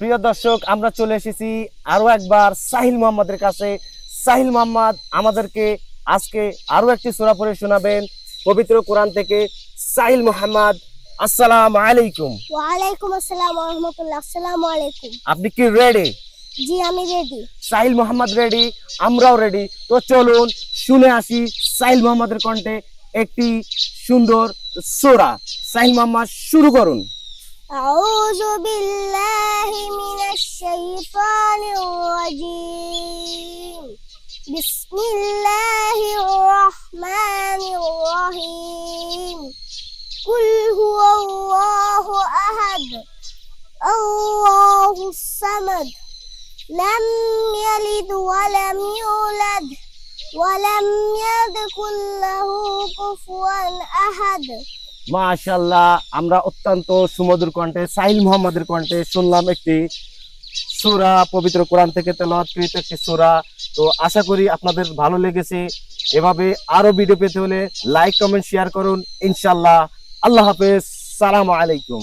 প্রিয় দর্শক, আমরা চলে এসেছি আরো একবার সাহিল মোহাম্মদের কাছে। সাহিল মোহাম্মদ আমাদেরকে আজকে আরো একটি সূরা পড়ে শোনাবেন পবিত্র কোরআন থেকে। সাহিল মোহাম্মদ, আসসালামু আলাইকুম। ওয়ালাইকুম আসসালাম ওয়া রাহমাতুল্লাহ। আসসালামু আলাইকুম। আপনি কি রেডি? জি, আমি রেডি। সাহিল মোহাম্মদ রেডি, আমরাও রেডি। তো চলুন শুনে আসি সাহিল মোহাম্মদের কণ্ঠে একটি সুন্দর সূরা। সাহিল মোহাম্মদ, শুরু করুন। আউযু বিল্লাহি মিনাশ শাইতানির রাজীম। বিসমিল্লাহির রাহমানির রহিম। কুল হুয়াল্লাহু আহাদ, আল্লাহুস সামাদ, লাম ইয়ালিদ ওয়া লাম ইউলাদ ওয়া লাম ইয়াকুল লাহু কুফুয়ান আহাদ। মাশাআল্লাহ, আমরা অত্যন্ত সুমধুর কণ্ঠে সাহিল মোহাম্মদের কণ্ঠে শুনলাম একটি সূরা, পবিত্র কোরআন থেকে তেলাওয়াতকৃত একটি সূরা। তো আশা করি আপনাদের ভালো লেগেছে। এভাবে আরো ভিডিও পেতে হলে লাইক, কমেন্ট, শেয়ার করুন ইনশাআল্লাহ। আল্লাহ হাফেজ, সালামু আলাইকুম।